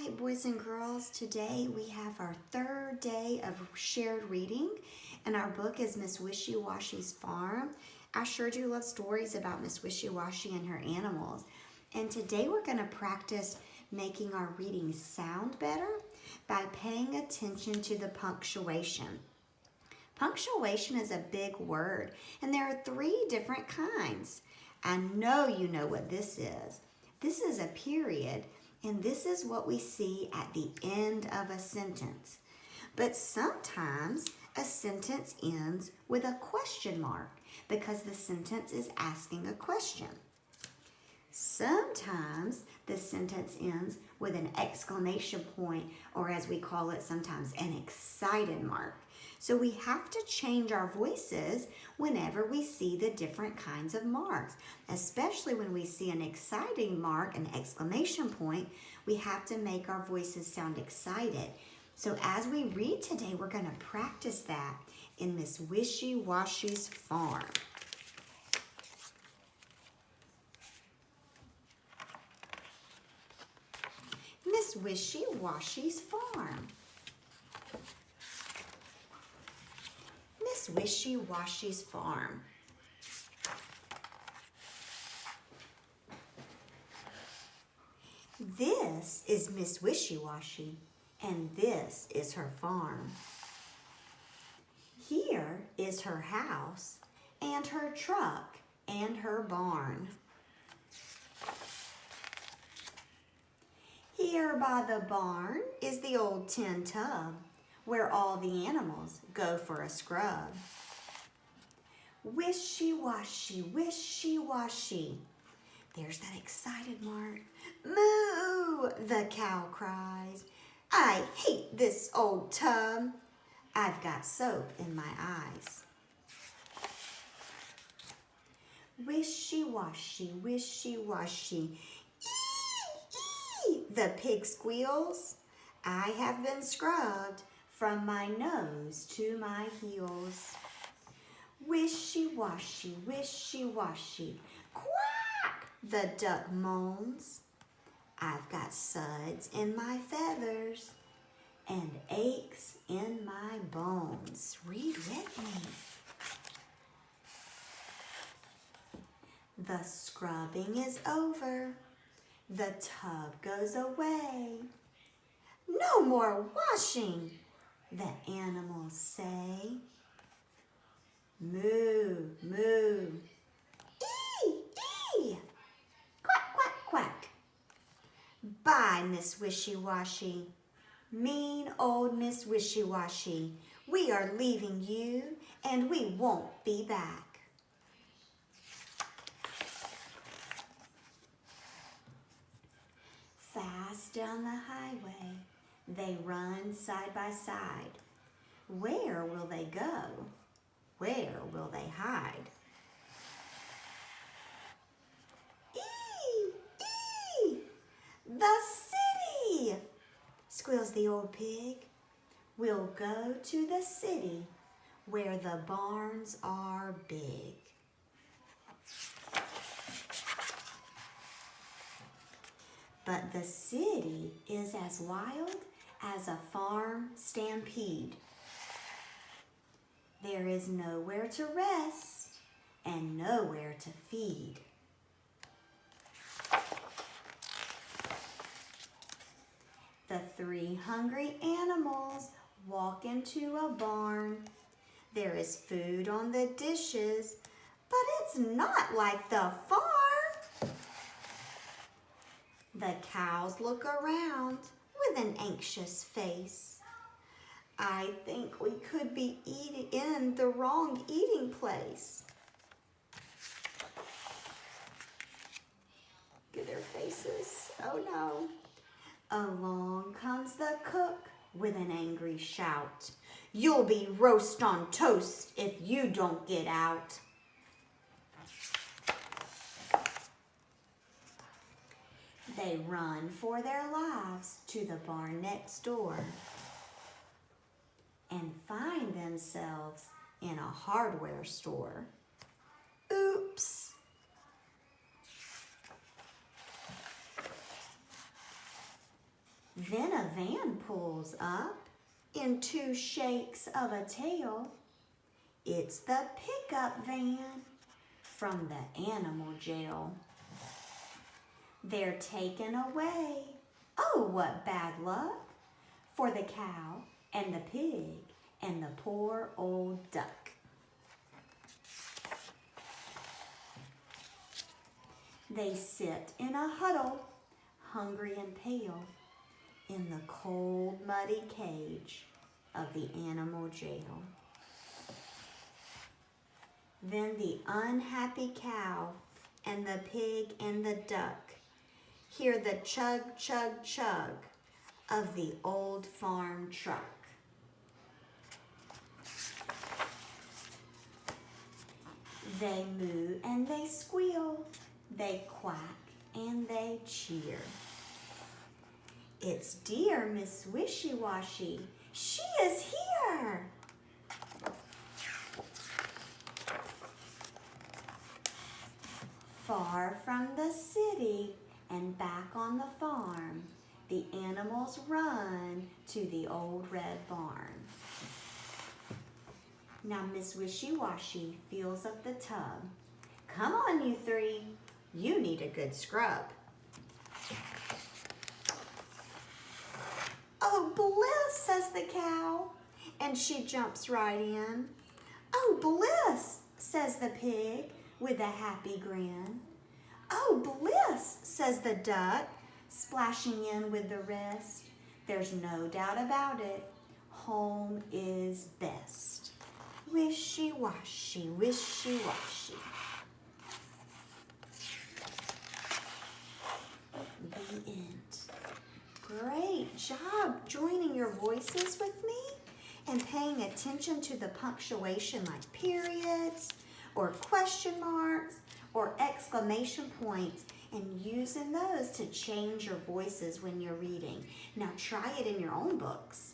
right, boys and girls, today we have our third day of shared reading, and our book is Miss Wishy-Washy's Farm. I sure do love stories about Miss Wishy-Washy and her animals. And today we're going to practice making our reading sound better by paying attention to the punctuation. Punctuation is a big word, and there are 3 different kinds. I know you know what this is. This is a period, and this is what we see at the end of a sentence. But sometimes a sentence ends with a question mark because the sentence is asking a question. Sometimes the sentence ends with an exclamation point, or as we call it sometimes, an excited mark. So we have to change our voices whenever we see the different kinds of marks, especially when we see an exciting mark, an exclamation point, we have to make our voices sound excited. So as we read today, we're going to practice that in Miss Wishy-Washy's Farm. Miss Wishy-Washy's Farm. Miss Wishy-Washy's Farm. This is Miss Wishy-Washy, and this is her farm. Here is her house, and her truck, and her barn. Here by the barn is the old tin tub, where all the animals go for a scrub. Wishy-washy, wishy-washy. There's that excited mark. Moo, the cow cries. I hate this old tub. I've got soap in my eyes. Wishy-washy, wishy-washy. Ee, the pig squeals. I have been scrubbed from my nose to my heels. Wishy-washy, wishy-washy. Quack, the duck moans. I've got suds in my feathers and aches in my bones. Read with me. The scrubbing is over. The tub goes away. No more washing, the animals say. Moo, moo. Ee, ee. Quack, quack, quack. Bye, Miss Wishy-Washy. Mean old Miss Wishy-Washy. We are leaving you, and we won't be back. Fast down the highway, they run side by side. Where will they go? Where will they hide? Ee, ee, the city, squeals the old pig. We'll go to the city where the barns are big. But the city is as wild as a farm stampede. There is nowhere to rest and nowhere to feed. The 3 hungry animals walk into a barn. There is food on the dishes, but it's not like the farm. The cows look around with an anxious face. I think we could be in the wrong eating place. Look at their faces. Oh no. Along comes the cook with an angry shout. You'll be roast on toast if you don't get out. They run for their lives to the barn next door and find themselves in a hardware store. Oops. Then a van pulls up in two shakes of a tail. It's the pickup van from the animal jail. They're taken away. Oh, what bad luck for the cow and the pig and the poor old duck. They sit in a huddle, hungry and pale, in the cold, muddy cage of the animal jail. Then the unhappy cow and the pig and the duck hear the chug, chug, chug of the old farm truck. They moo and they squeal, they quack and they cheer. It's dear Miss Wishy-Washy, she is here. Far from the city and back on the farm, the animals run to the old red barn. Now Miss Wishy-Washy fills up the tub. Come on, you three, you need a good scrub. Oh, bliss, says the cow, and she jumps right in. Oh, bliss, says the pig with a happy grin. Oh, bliss, says the duck, splashing in with the rest. There's no doubt about it, home is best. Wishy-washy, wishy-washy. The end. Great job joining your voices with me and paying attention to the punctuation like periods or question marks or exclamation points and using those to change your voices when you're reading. Now try it in your own books.